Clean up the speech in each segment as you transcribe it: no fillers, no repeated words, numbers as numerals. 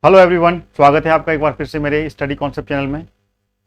Hello everyone, स्वागत है आपका एक बार फिर से मेरे स्टडी कॉन्सेप्ट चैनल में।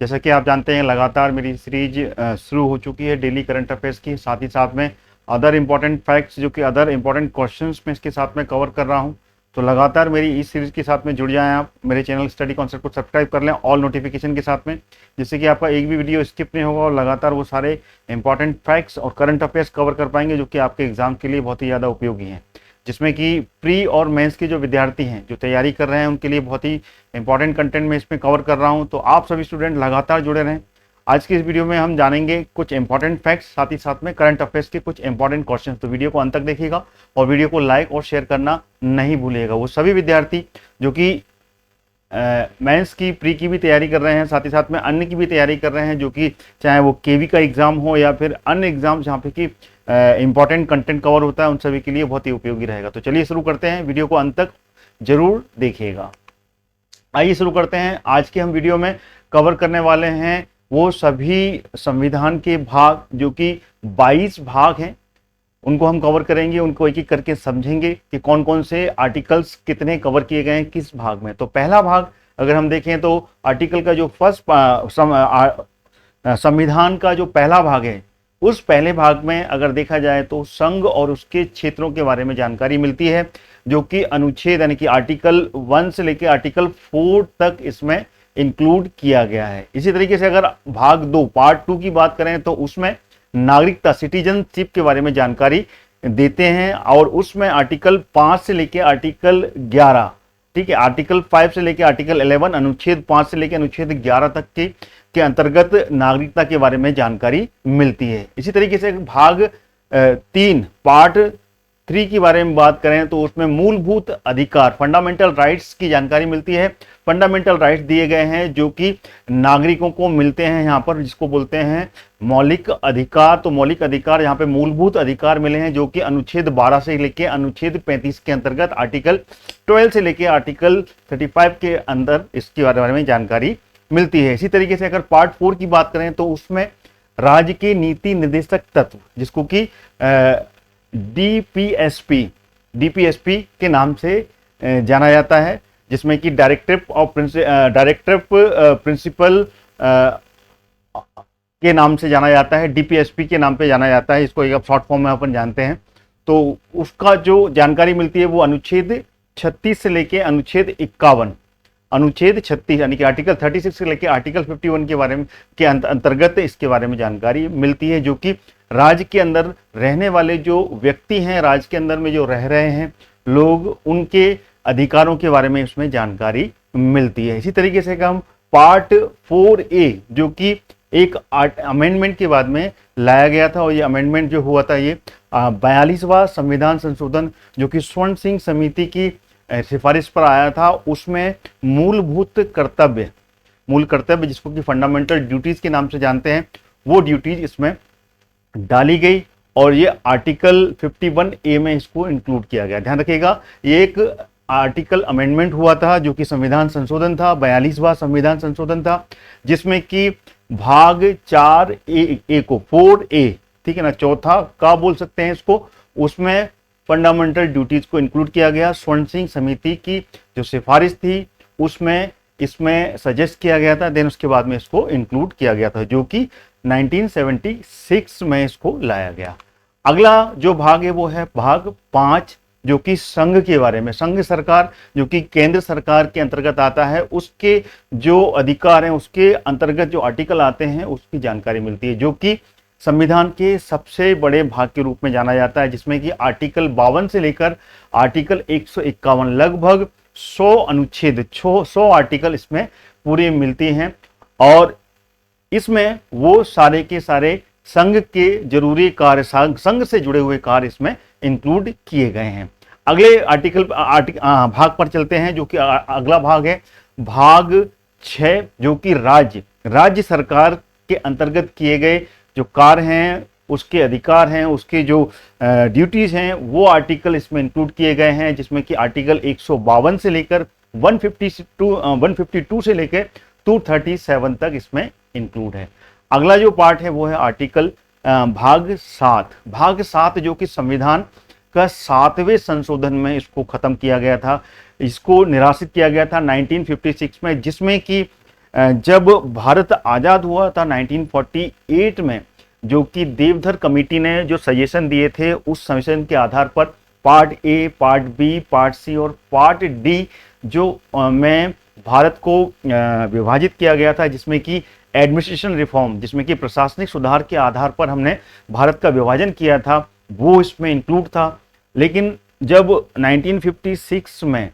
जैसा कि आप जानते हैं, लगातार मेरी सीरीज शुरू हो चुकी है डेली करंट अफेयर्स की। साथ ही साथ में अदर इंपॉर्टेंट फैक्ट्स जो कि अदर इंपॉर्टेंट क्वेश्चंस में इसके साथ में कवर कर रहा हूं। तो लगातार मेरी इस सीरीज के साथ में जुड़ जाएं। आप मेरे चैनल स्टडी कॉन्सेप्ट को सब्सक्राइब कर लें ऑल नोटिफिकेशन के साथ में, जिससे कि आपका एक भी वीडियो स्किप नहीं होगा और लगातार वो सारे इंपॉर्टेंट फैक्ट्स और करंट अफेयर्स कवर कर पाएंगे जो कि आपके एग्जाम के लिए बहुत ही ज़्यादा उपयोगी हैं। जिसमें कि प्री और मेंस के जो विद्यार्थी हैं जो तैयारी कर रहे हैं उनके लिए बहुत ही इंपॉर्टेंट कंटेंट में इसमें कवर कर रहा हूं। तो आप सभी स्टूडेंट लगातार जुड़े रहें। आज की इस वीडियो में हम जानेंगे कुछ इंपॉर्टेंट फैक्ट्स, साथ ही साथ में करंट अफेयर्स के कुछ इंपॉर्टेंट क्वेश्चन। तो वीडियो को अंत तक देखिएगा और वीडियो को लाइक और शेयर करना नहीं भूलिएगा। वो सभी विद्यार्थी जो कि मेंस की प्री की भी तैयारी कर रहे हैं, साथ ही साथ में अन्य की भी तैयारी कर रहे हैं, जो कि चाहे वो केवी का एग्जाम हो या फिर अन्य एग्जाम जहाँ पे कि इंपॉर्टेंट कंटेंट कवर होता है, उन सभी के लिए बहुत ही उपयोगी रहेगा। तो चलिए शुरू करते हैं, वीडियो को अंत तक जरूर देखिएगा। आइए शुरू करते हैं। आज के हम वीडियो में कवर करने वाले हैं वो सभी संविधान के भाग जो कि 22 भाग हैं, उनको हम कवर करेंगे। उनको एक एक करके समझेंगे कि कौन कौन से आर्टिकल्स कितने कवर किए गए हैं किस भाग में। तो पहला भाग अगर हम देखें तो आर्टिकल का जो फर्स्ट संविधान का जो पहला भाग है, उस पहले भाग में अगर देखा जाए तो संघ और उसके क्षेत्रों के बारे में जानकारी मिलती है, जो कि अनुच्छेद यानी कि आर्टिकल 1 से लेकर आर्टिकल 4 तक इसमें इंक्लूड किया गया है। इसी तरीके से अगर भाग 2 पार्ट 2 की बात करें तो उसमें नागरिकता सिटीजनशिप के बारे में जानकारी देते हैं, और उसमें आर्टिकल 5 से लेकर आर्टिकल 11, ठीक है, आर्टिकल 5 से लेकर आर्टिकल 11, अनुच्छेद 5 से लेकर अनुच्छेद 11 तक के अंतर्गत नागरिकता के बारे में जानकारी मिलती है। इसी तरीके से भाग 3 पार्ट 3 के बारे में बात करें तो उसमें मूलभूत अधिकार फंडामेंटल राइट्स की जानकारी मिलती है। फंडामेंटल राइट्स दिए गए हैं जो कि नागरिकों को मिलते हैं यहाँ पर, जिसको बोलते हैं मौलिक अधिकार। तो मौलिक अधिकार यहाँ पे मूलभूत अधिकार मिले हैं, जो कि अनुच्छेद 12 से लेके अनुच्छेद 35 के अंतर्गत आर्टिकल 12 से लेके आर्टिकल 35 के अंदर इसके बारे में जानकारी मिलती है। इसी तरीके से अगर पार्ट 4 की बात करें तो उसमें राज्य के नीति निर्देशक तत्व, जिसको कि डीपीएसपी के नाम से जाना जाता है, जिसमें कि डायरेक्टिव प्रिंसिपल के नाम से जाना जाता है, डीपीएसपी के नाम पे जाना जाता है। इसको एक शॉर्ट फॉर्म में अपन जानते हैं। तो उसका जो जानकारी मिलती है वो अनुच्छेद 36 से लेके अनुच्छेद 51, अनुच्छेद 36 यानी कि आर्टिकल 36 से लेकर आर्टिकल 51 के बारे में के अंतर्गत इसके बारे में जानकारी मिलती है, जो कि राज्य के अंदर रहने वाले जो व्यक्ति हैं, राज्य के अंदर में जो रह रहे हैं लोग, उनके अधिकारों के बारे में उसमें जानकारी मिलती है। इसी तरीके से हम पार्ट 4A जो कि एक अमेंडमेंट के बाद में लाया गया था, और ये अमेंडमेंट जो हुआ था ये 42वां संविधान संशोधन जो कि स्वर्ण सिंह समिति की सिफारिश पर आया था। उसमें मूल कर्तव्य जिसको कि फंडामेंटल ड्यूटीज के नाम से जानते हैं, वो ड्यूटीज इसमें डाली गई, और ये आर्टिकल 51A में इसको इंक्लूड किया गया। ध्यान रखिएगा, ये एक आर्टिकल अमेंडमेंट हुआ था जो कि संविधान संशोधन था, 42वां संविधान संशोधन था, जिसमें कि भाग 4A को 4A, ठीक है ना, चौथा का बोल सकते हैं इसको, उसमें फंडामेंटल ड्यूटीज को इंक्लूड किया गया। स्वर्ण सिंह समिति की जो सिफारिश थी उसमें इसमें सजेस्ट किया गया था, देन उसके बाद में इसको इंक्लूड किया गया था, जो कि 1976 में इसको लाया गया। अगला जो भाग है वो है भाग 5 जो कि संघ के बारे में, संघ सरकार जो कि केंद्र सरकार के अंतर्गत आता है, उसके जो अधिकार हैं, उसके अंतर्गत जो आर्टिकल आते हैं उसकी जानकारी मिलती है, जो कि संविधान के सबसे बड़े भाग के रूप में जाना जाता है, जिसमें कि आर्टिकल 52 से लेकर आर्टिकल 151 लगभग 100 अनुच्छेद 100 आर्टिकल इसमें पूरे मिलते हैं, और इसमें वो सारे के सारे संघ के जरूरी कार्य, संघ से जुड़े हुए कार्य इसमें इंक्लूड किए गए हैं। अगले भाग पर चलते हैं, जो कि अगला भाग है भाग 6 जो कि राज्य सरकार के अंतर्गत किए गए जो कार्य हैं, उसके अधिकार हैं, उसके जो ड्यूटीज हैं, वो आर्टिकल इसमें इंक्लूड किए गए हैं, जिसमें कि आर्टिकल 152 से लेकर 152 से लेकर 237 तक इसमें इंक्लूड है। अगला जो पार्ट है वो है आर्टिकल भाग 7 जो कि संविधान का 7वें संशोधन में इसको खत्म किया गया था, इसको निराशित किया गया था 1956 में, जिसमें कि जब भारत आज़ाद हुआ था 1948 में, जो कि देवधर कमेटी ने जो सजेशन दिए थे, उस सजेशन के आधार पर part A, part B, part C और पार्ट डी जो में भारत को विभाजित किया गया था, जिसमें कि एडमिनिस्ट्रेशन रिफॉर्म, जिसमें कि प्रशासनिक सुधार के आधार पर हमने भारत का विभाजन किया था, वो इसमें इंक्लूड था। लेकिन जब 1956 में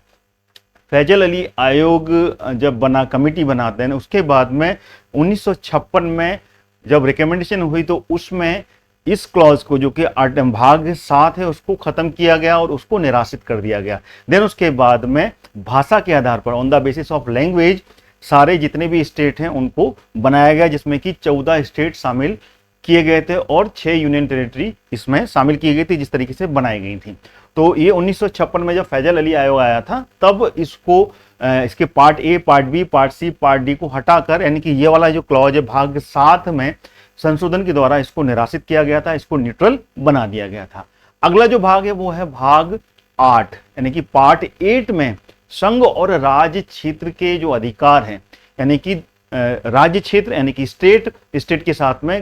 फैजल अली आयोग जब बना, कमेटी बनाते हैं, उसके बाद में 1956 में जब रिकमेंडेशन हुई तो उसमें इस क्लॉज को, जो कि भाग 7 है, उसको खत्म किया गया और उसको निराशित कर दिया गया। देन उसके बाद में भाषा के आधार पर, on the basis of language, सारे जितने भी स्टेट हैं उनको बनाया गया, जिसमें कि 14 स्टेट शामिल किए गए थे और 6 यूनियन टेरिटरी इसमें शामिल की गई थी, जिस तरीके से बनाई गई थी। तो ये 1956 में जब फैजल अली आयोग आया था, तब इसको इसके part A, part B, part C, part D को हटाकर, यानी कि ये वाला जो क्लॉज है भाग 7 में संशोधन के द्वारा इसको निराशित किया गया था, इसको न्यूट्रल बना दिया गया था। अगला जो भाग है वो है भाग 8, यानी कि पार्ट 8 में संघ और राज्य क्षेत्र के जो अधिकार हैं, यानी कि राज्य क्षेत्र यानी कि स्टेट के साथ में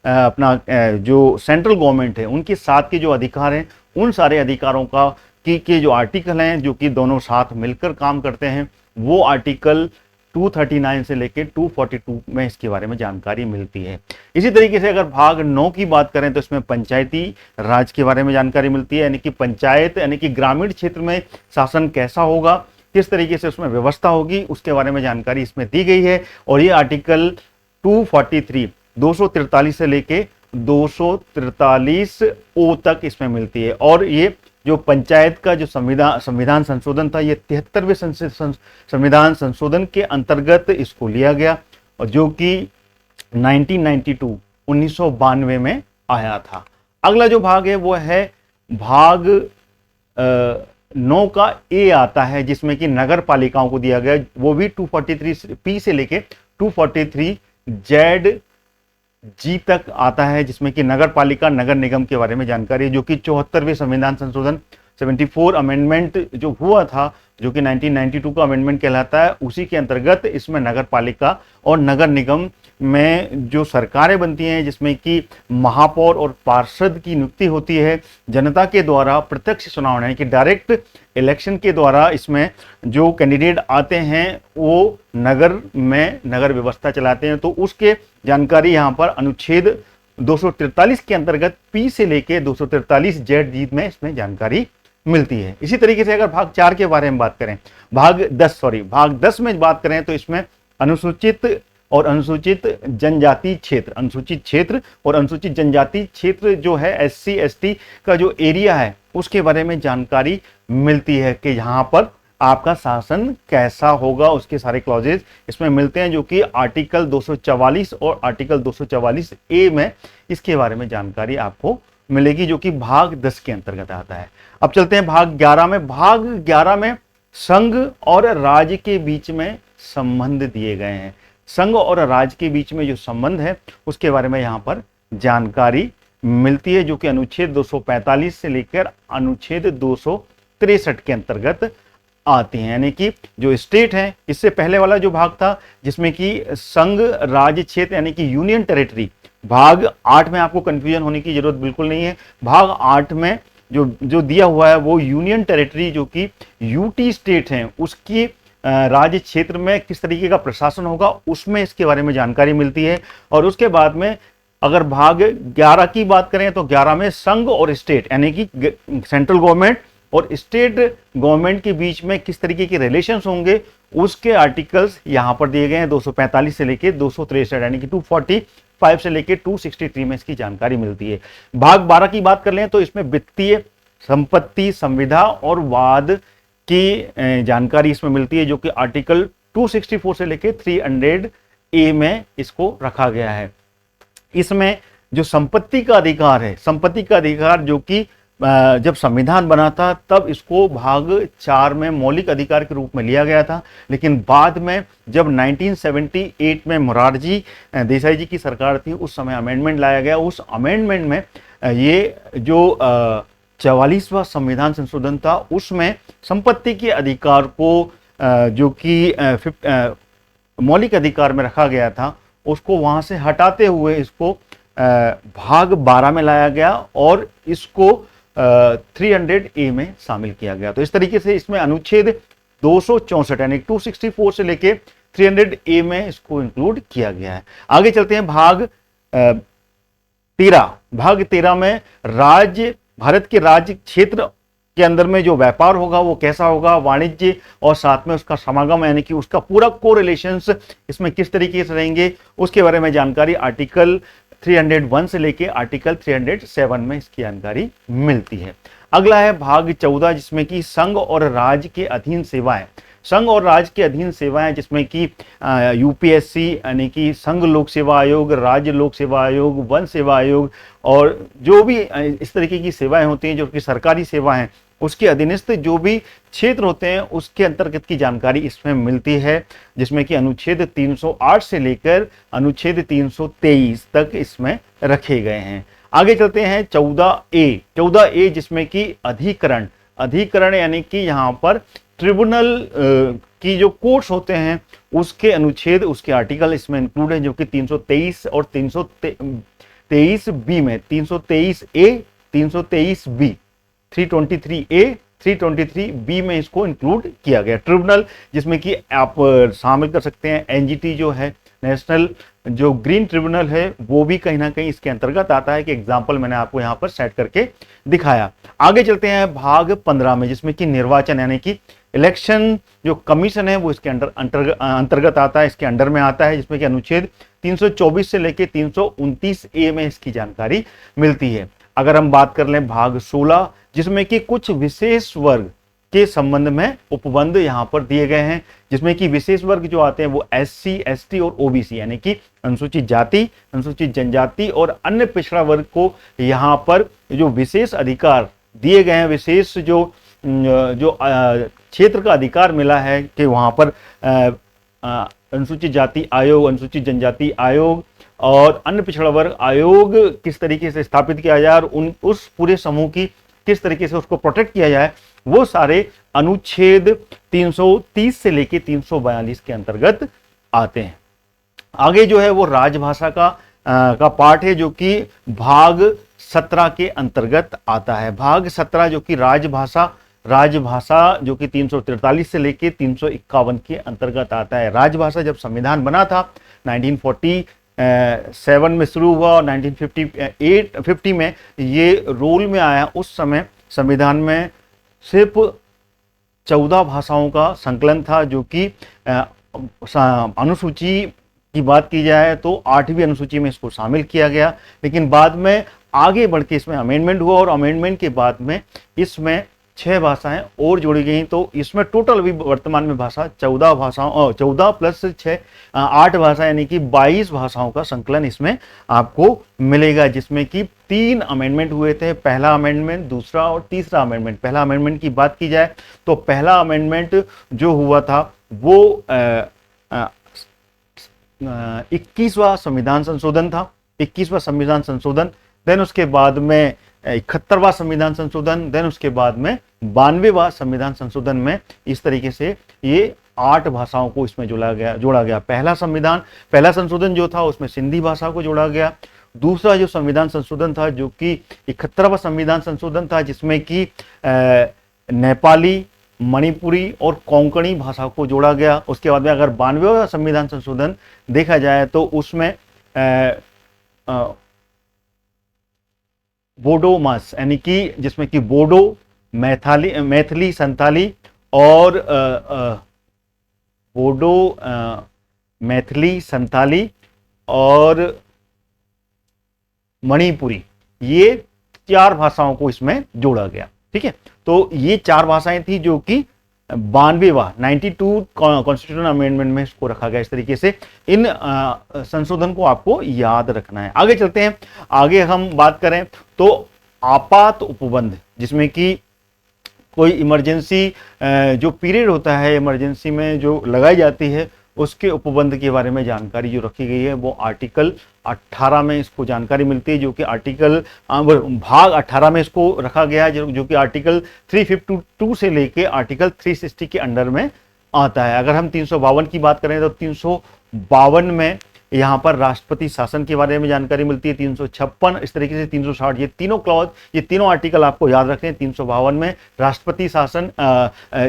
अपना जो सेंट्रल गवर्नमेंट है उनके साथ के जो अधिकार हैं, उन सारे अधिकारों का के जो आर्टिकल हैं, जो कि दोनों साथ मिलकर काम करते हैं, वो आर्टिकल 239 से लेकर 242 में इसके बारे में जानकारी मिलती है। इसी तरीके से अगर भाग 9 की बात करें तो इसमें पंचायती राज के बारे में जानकारी मिलती है, यानी कि पंचायत यानी कि ग्रामीण क्षेत्र में शासन कैसा होगा, किस तरीके से उसमें व्यवस्था होगी, उसके बारे में जानकारी इसमें दी गई है। और ये आर्टिकल 243 243 से लेके 243 ओ तक इसमें मिलती है। और ये जो पंचायत का जो संविधान संशोधन था, ये 73वें संविधान संशोधन के अंतर्गत इसको लिया गया, और जो कि 1992 में आया था। अगला जो भाग है वो है भाग 9 का ए आता है, जिसमें कि नगर पालिकाओं को दिया गया, वो भी 243 पी से लेके 243 जेड जी तक आता है, जिसमें कि नगर पालिका, नगर निगम के बारे में जानकारी है, जो कि 74वें संविधान संशोधन 74 अमेंडमेंट जो हुआ था, जो कि 1992 का अमेंडमेंट कहलाता है, उसी के अंतर्गत इसमें नगर पालिका और नगर निगम में जो सरकारें बनती हैं, जिसमें कि महापौर और पार्षद की नियुक्ति होती है जनता के द्वारा प्रत्यक्ष चुनाव, यानी कि डायरेक्ट इलेक्शन के द्वारा इसमें जो कैंडिडेट आते हैं वो नगर में नगर व्यवस्था चलाते हैं। तो उसके जानकारी यहाँ पर अनुच्छेद 243 के अंतर्गत पी से लेके 243 जेड जी में इसमें जानकारी मिलती है। इसी तरीके से अगर भाग 4 के बारे में बात करें, भाग 10 में बात करें तो इसमें अनुसूचित और अनुसूचित जनजाति क्षेत्र, अनुसूचित क्षेत्र और अनुसूचित जनजाति क्षेत्र जो है SC ST का जो एरिया है, उसके बारे में जानकारी मिलती है कि यहाँ पर आपका शासन कैसा होगा, उसके सारे क्लॉजेज इसमें मिलते हैं, जो कि आर्टिकल 244 और आर्टिकल 244 ए में इसके बारे में जानकारी आपको मिलेगी, जो कि भाग 10 के अंतर्गत आता है। अब चलते हैं भाग 11 में। भाग 11 में संघ और राज्य के बीच में संबंध दिए गए हैं। संघ और राज्य के बीच में जो संबंध है उसके बारे में यहाँ पर जानकारी मिलती है, जो कि अनुच्छेद 245 से लेकर अनुच्छेद 263 के अंतर्गत आती हैं। यानी कि जो स्टेट है, इससे पहले वाला जो भाग था जिसमें कि संघ राज्य क्षेत्र यानी कि यूनियन टेरिटरी, भाग 8 में आपको कंफ्यूजन होने की जरूरत बिल्कुल नहीं है। भाग 8 में जो दिया हुआ है वो यूनियन टेरिटरी, जो कि यूटी स्टेट है, उसकी राज्य क्षेत्र में किस तरीके का प्रशासन होगा, उसमें इसके बारे में जानकारी मिलती है। और उसके बाद में अगर भाग 11 की बात करें तो 11 में संघ और स्टेट यानी कि सेंट्रल गवर्नमेंट और स्टेट गवर्नमेंट के बीच में किस तरीके के रिलेशंस होंगे, उसके आर्टिकल्स यहाँ पर दिए गए हैं। 245 से लेके 263 यानी कि 245 से लेके 263 में इसकी जानकारी मिलती है। भाग 12 की बात कर लें तो इसमें वित्तीय, संपत्ति, संविदा और वाद की जानकारी इसमें मिलती है, जो कि आर्टिकल 264 से लेके 300 ए में इसको रखा गया है। इसमें जो संपत्ति का अधिकार है, संपत्ति का अधिकार जो कि जब संविधान बना था तब इसको भाग 4 में मौलिक अधिकार के रूप में लिया गया था, लेकिन बाद में जब 1978 में मोरारजी देसाई जी की सरकार थी, उस समय अमेंडमेंट लाया गया। उस अमेंडमेंट में ये जो 44वां संविधान संशोधन था, उसमें संपत्ति के अधिकार को जो कि मौलिक अधिकार में रखा गया था, उसको वहां से हटाते हुए इसको भाग 12 में लाया गया और इसको 300A में शामिल किया गया। तो इस तरीके से इसमें अनुच्छेद 264 यानी 264 से लेके 300A में इसको इंक्लूड किया गया है। आगे चलते हैं भाग 13। भाग 13 में भारत के राज्य क्षेत्र के अंदर में जो व्यापार होगा वो कैसा होगा, वाणिज्य और साथ में उसका समागम यानी कि उसका पूरा कोरिलेशंस इसमें किस तरीके से रहेंगे, उसके बारे में जानकारी आर्टिकल 301 से लेके आर्टिकल 307 में इसकी जानकारी मिलती है। अगला है भाग 14 जिसमें कि संघ और राज्य के अधीन सेवाएं। संघ और राज्य के अधीन सेवाएं जिसमें कि यूपीएससी यानी कि संघ लोक सेवा आयोग, राज्य लोक सेवा आयोग, वन सेवा आयोग और जो भी इस तरीके की सेवाएं होती हैं जो कि सरकारी सेवा हैं, उसके अधीनस्थ जो भी क्षेत्र होते हैं उसके अंतर्गत की जानकारी इसमें मिलती है, जिसमें कि अनुच्छेद 308 से लेकर अनुच्छेद 323 तक इसमें रखे गए हैं। आगे चलते हैं 14A जिसमें कि अधिकरण यानी कि यहाँ पर ट्रिब्यूनल की जो कोर्ट्स होते हैं उसके अनुच्छेद, उसके आर्टिकल इसमें इंक्लूड है जो कि 323 और 323B में 323A 323B 323A 323B में इसको इंक्लूड किया गया। ट्रिब्यूनल जिसमें कि आप शामिल कर सकते हैं एनजीटी जो है, नेशनल जो ग्रीन ट्रिब्यूनल है, वो भी कहीं ना कहीं इसके अंतर्गत आता है कि एग्जाम्पल मैंने आपको यहाँ पर सेट करके दिखाया। आगे चलते हैं भाग 15 में जिसमें कि निर्वाचन यानी कि इलेक्शन जो कमीशन है वो इसके अंतर्गत आता है, इसके अंडर में आता है, जिसमें कि अनुच्छेद 324 से लेके 329A में इसकी जानकारी मिलती है। अगर हम बात कर लें भाग 16 जिसमें कि कुछ विशेष वर्ग के संबंध में उपबंध यहां पर दिए गए हैं, जिसमें कि विशेष वर्ग जो आते हैं वो एससी, एसटी और ओबीसी यानी कि अनुसूचित जाति, अनुसूचित जनजाति और अन्य पिछड़ा वर्ग को यहां पर जो विशेष अधिकार दिए गए हैं, विशेष जो क्षेत्र का अधिकार मिला है कि वहां पर अनुसूचित जाति आयोग, अनुसूचित जनजाति आयोग और अन्य पिछड़ा वर्ग आयोग किस तरीके से स्थापित किया जाए और उस पूरे समूह की किस तरीके से उसको प्रोटेक्ट किया जाए, वो सारे अनुच्छेद 330 से लेके 342 के अंतर्गत आते हैं। आगे जो है वो राजभाषा का पार्ट है जो कि भाग 17 के अंतर्गत आता है। भाग 17 जो कि राजभाषा जो कि 343 से लेके 351 के अंतर्गत आता है। राजभाषा जब संविधान बना था 1947 में शुरू हुआ और 1950 में ये रोल में आया। उस समय संविधान में सिर्फ 14 भाषाओं का संकलन था जो कि अनुसूची की बात की जाए तो 8वीं अनुसूची में इसको शामिल किया गया, लेकिन बाद में आगे बढ़ के इसमें अमेंडमेंट हुआ और अमेंडमेंट के बाद में इसमें 6 भाषाएं और जोड़ी गई। तो इसमें टोटल अभी वर्तमान में भाषा 14 भाषाओं 14 प्लस 6 8 भाषा यानी कि 22 भाषाओं का संकलन इसमें आपको मिलेगा, जिसमें कि 3 अमेंडमेंट हुए थे। पहला अमेंडमेंट, दूसरा और तीसरा अमेंडमेंट। पहला अमेंडमेंट की बात की जाए तो पहला अमेंडमेंट जो हुआ था वो 21वां संविधान संशोधन था, 21वां संविधान संशोधन। देन उसके बाद में 71वां संविधान संशोधन, देन उसके बाद में 92वां संविधान संशोधन में इस तरीके से ये 8 भाषाओं को इसमें जोड़ा गया। पहला संशोधन जो था उसमें सिंधी भाषा को जोड़ा गया। दूसरा जो संविधान संशोधन था जो कि 71वां संविधान संशोधन था जिसमें कि नेपाली, मणिपुरी और कोंकणी भाषा को जोड़ा गया। उसके बाद में अगर 92वां संविधान संशोधन देखा जाए तो उसमें बोडो मास यानी कि जिसमें कि बोडो, मैथिली, संथाली और बोडो, मैथिली, संथाली और मणिपुरी, ये 4 भाषाओं को इसमें जोड़ा गया। ठीक है, तो ये 4 भाषाएं थी जो कि 92 कॉन्स्टिट्यूशन अमेंडमेंट में इसको रखा गया। इस तरीके से इन संशोधन को आपको याद रखना है। आगे चलते हैं। आगे हम बात करें तो आपात उपबंध, जिसमें कि कोई इमरजेंसी जो पीरियड होता है इमरजेंसी में जो लगाई जाती है उसके उपबंध के बारे में जानकारी जो रखी गई है वो आर्टिकल 18 में इसको जानकारी मिलती है, जो कि आर्टिकल भाग 18 में इसको रखा गया है, जो कि आर्टिकल 352 से लेके आर्टिकल 360 के अंडर में आता है। अगर हम 352 की बात करें तो 352 में यहाँ पर राष्ट्रपति शासन के बारे में जानकारी मिलती है। 356 इस तरीके से 360, ये तीनों क्लॉज, ये तीनों आर्टिकल आपको याद रखने हैं। 352 में राष्ट्रपति शासन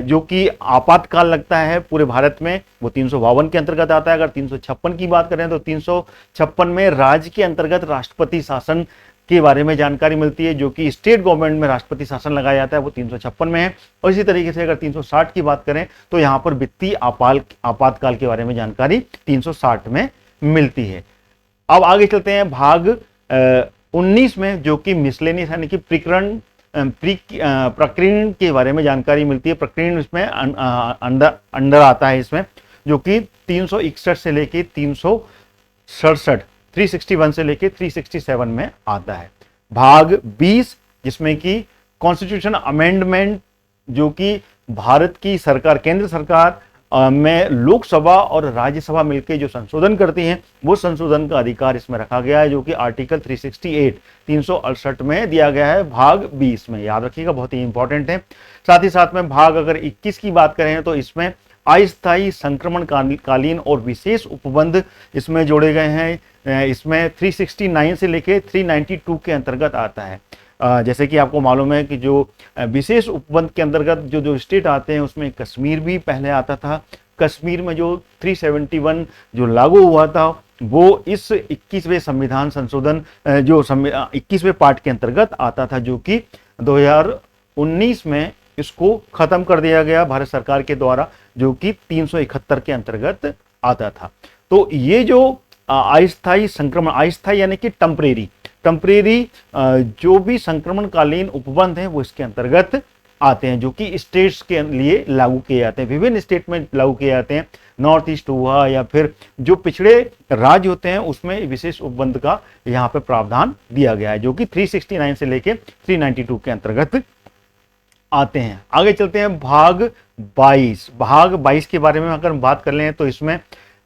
जो कि आपातकाल लगता है पूरे भारत में, वो 352 के अंतर्गत आता है। अगर 356 की बात करें तो 356 में राज्य के अंतर्गत राष्ट्रपति शासन के बारे में जानकारी मिलती है, जो कि स्टेट गवर्नमेंट में राष्ट्रपति शासन लगाया जाता है, वो 356 में है। और इसी तरीके से अगर 360 की बात करें तो यहाँ पर वित्तीय आपातकाल के बारे में जानकारी 360 में मिलती है। अब आगे चलते हैं भाग 19 में, जो कि मिसलेनियस यानी कि प्रकीर्ण के बारे में जानकारी मिलती है। प्रकीर्ण इसमें अंडर आता है इसमें, जो कि 361 से लेके 367, 361 से लेके 367 में आता है। भाग 20 जिसमें कि कॉन्स्टिट्यूशन अमेंडमेंट, जो कि भारत की सरकार, केंद्र सरकार में लोकसभा और राज्यसभा मिलकर जो संशोधन करती हैं, वो संशोधन का अधिकार इसमें रखा गया है, जो कि आर्टिकल 368 368 में दिया गया है भाग 20 में। याद रखिएगा, बहुत ही इंपॉर्टेंट है। साथ ही साथ में भाग अगर 21 की बात करें तो इसमें अस्थायी संक्रमण कालीन और विशेष उपबंध इसमें जोड़े गए हैं। इसमें 369 से लेके 392 के अंतर्गत आता है। जैसे कि आपको मालूम है कि जो विशेष उपबंध के अंतर्गत जो स्टेट आते हैं उसमें कश्मीर भी पहले आता था। कश्मीर में जो 371 जो लागू हुआ था वो इस 21वें संविधान संशोधन जो 21वें पार्ट के अंतर्गत आता था, जो कि 2019 में इसको खत्म कर दिया गया भारत सरकार के द्वारा, जो कि 371 के अंतर्गत आता था। तो ये जो अस्थायी संक्रमण, अस्थायी यानी कि टेम्परेरी जो भी संक्रमणकालीन उपबंध हैं वो इसके अंतर्गत आते हैं, जो कि स्टेट्स के लिए लागू किए जाते हैं, विभिन्न स्टेट में लागू किए जाते हैं। नॉर्थ ईस्ट हुआ या फिर जो पिछड़े राज्य होते हैं उसमें विशेष उपबंध का यहाँ पे प्रावधान दिया गया है, जो कि 369 से लेके 392 के अंतर्गत आते हैं। आगे चलते हैं भाग 22। भाग 22 के बारे में अगर हम बात कर लें तो इसमें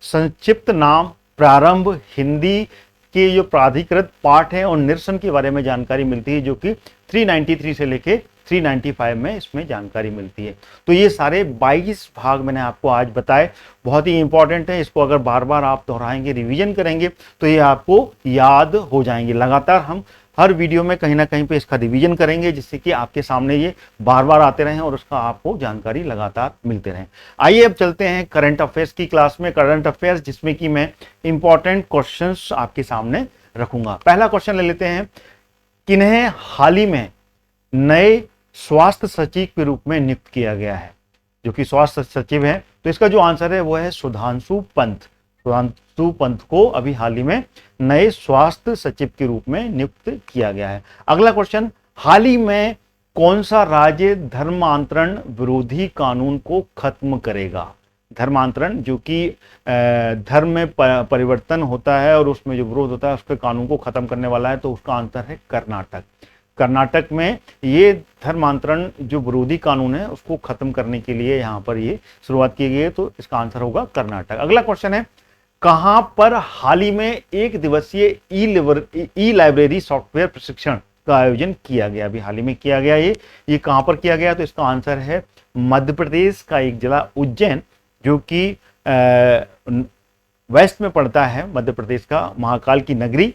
संक्षिप्त नाम, प्रारंभ, हिंदी के जो प्राधिकृत पाठ हैं और निरसन के बारे में जानकारी मिलती है, जो कि 393 से लेके 395 में इसमें जानकारी मिलती है। तो ये सारे 22 भाग मैंने आपको आज बताए, बहुत ही इंपॉर्टेंट है। इसको अगर बार बार आप दोहराएंगे, रिवीजन करेंगे तो ये आपको याद हो जाएंगे। लगातार हम हर वीडियो में कहीं ना कहीं पे इसका रिवीजन करेंगे, जिससे कि आपके सामने ये बार बार आते रहें और उसका आपको जानकारी लगातार मिलते रहें। आइए अब चलते हैं करंट अफेयर्स की क्लास में। करंट अफेयर्स जिसमें कि मैं इंपॉर्टेंट क्वेश्चंस आपके सामने रखूंगा। पहला क्वेश्चन ले लेते हैं, किन्हें हाल ही में नए स्वास्थ्य सचिव के रूप में नियुक्त किया गया है? जो कि स्वास्थ्य सचिव है, तो इसका जो आंसर है वो है सुधांशु पंत। सुधांशु पंत को अभी हाल ही में नए स्वास्थ्य सचिव के रूप में नियुक्त किया गया है। अगला क्वेश्चन, हाल ही में कौन सा राज्य धर्मांतरण विरोधी कानून को खत्म करेगा? धर्मांतरण जो कि धर्म में परिवर्तन होता है और उसमें जो विरोध होता है उसके कानून को खत्म करने वाला है, तो उसका आंसर है कर्नाटक। कर्नाटक में ये धर्मांतरण जो विरोधी कानून है उसको खत्म करने के लिए यहाँ पर ये शुरुआत की गई है, तो इसका आंसर होगा कर्नाटक। अगला क्वेश्चन है, कहां पर हाल ही में एक दिवसीय ई लाइब्रेरी सॉफ्टवेयर प्रशिक्षण का आयोजन किया गया? अभी हाल ही में किया गया ये कहां पर किया गया? तो इसका आंसर है मध्य प्रदेश का एक जिला उज्जैन, जो कि वेस्ट में पड़ता है, मध्य प्रदेश का महाकाल की नगरी,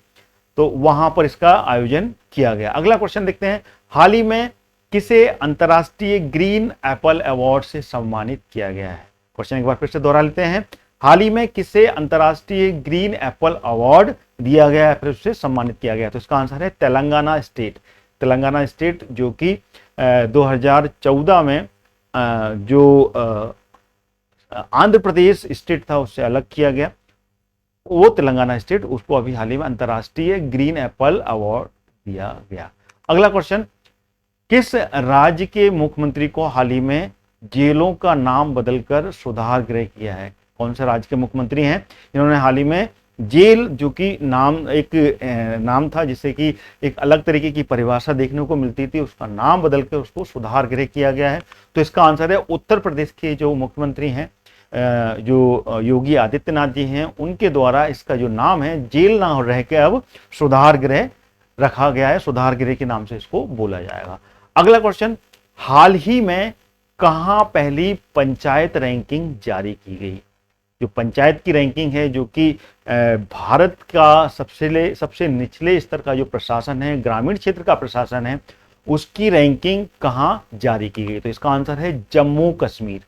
तो वहां पर इसका आयोजन किया गया। अगला क्वेश्चन देखते हैं, हाल ही में किसे अंतर्राष्ट्रीय ग्रीन एप्पल अवार्ड से सम्मानित किया गया है? क्वेश्चन एक बार फिर से दोहरा लेते हैं, हाल ही में किसे अंतर्राष्ट्रीय ग्रीन एप्पल अवार्ड दिया गया है, फिर उससे सम्मानित किया गया? तो इसका आंसर है तेलंगाना स्टेट। तेलंगाना स्टेट जो कि 2014 में जो आंध्र प्रदेश स्टेट था उससे अलग किया गया, वो तेलंगाना स्टेट, उसको अभी हाल ही में अंतर्राष्ट्रीय ग्रीन एप्पल अवार्ड दिया गया। अगला क्वेश्चन, किस राज्य के मुख्यमंत्री को हाल ही में जेलों का नाम बदलकर सुधार गृह किया है? कौन से राज्य के मुख्यमंत्री हैं इन्होंने हाल ही में जेल, जो कि नाम था जिससे कि एक अलग तरीके की परिभाषा देखने को मिलती थी, उसका नाम बदल के उसको सुधार गृह किया गया है? तो इसका आंसर है उत्तर प्रदेश के जो मुख्यमंत्री हैं जो योगी आदित्यनाथ जी हैं उनके द्वारा इसका जो नाम है जेल ना रह के अब सुधार गृह रखा गया है, सुधार गृह के नाम से इसको बोला जाएगा। अगला क्वेश्चन, हाल ही में कहां पहली पंचायत रैंकिंग जारी की गई? जो पंचायत की रैंकिंग है, जो कि भारत का सबसे निचले स्तर का जो प्रशासन है, ग्रामीण क्षेत्र का प्रशासन है, उसकी रैंकिंग कहां जारी की गई? तो इसका आंसर है जम्मू कश्मीर।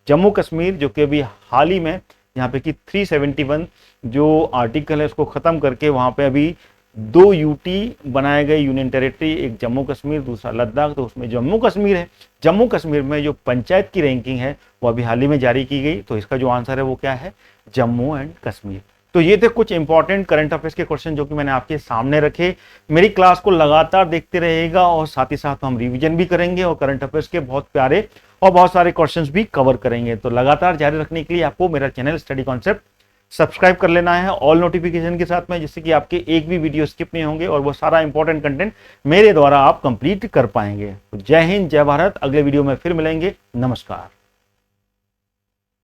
जम्मू कश्मीर जो कि अभी हाल ही में यहाँ पे कि 371 जो आर्टिकल है उसको खत्म करके वहां पे अभी 2 यूटी बनाए गए, यूनियन टेरिटरी, एक जम्मू कश्मीर दूसरा लद्दाख, तो उसमें जम्मू कश्मीर है। जम्मू कश्मीर में जो पंचायत की रैंकिंग है वो अभी हाल ही में जारी की गई, तो इसका जो आंसर है वो क्या है? जम्मू एंड कश्मीर। तो ये थे कुछ इंपॉर्टेंट करंट अफेयर्स के क्वेश्चन जो कि मैंने आपके सामने रखे। मेरी क्लास को लगातार देखते रहिएगा और साथ ही साथ हम रिवीजन भी करेंगे और करंट अफेयर्स के बहुत प्यारे और बहुत सारे क्वेश्चंस भी कवर करेंगे। तो लगातार जारी रखने के लिए आपको मेरा चैनल स्टडी कॉन्सेप्ट सब्सक्राइब कर लेना है ऑल नोटिफिकेशन के साथ में, जिससे कि आपके एक भी वीडियो स्किप नहीं होंगे और वो सारा इंपॉर्टेंट कंटेंट मेरे द्वारा आप कंप्लीट कर पाएंगे। तो जय हिंद, जय भारत। अगले वीडियो में फिर मिलेंगे। नमस्कार।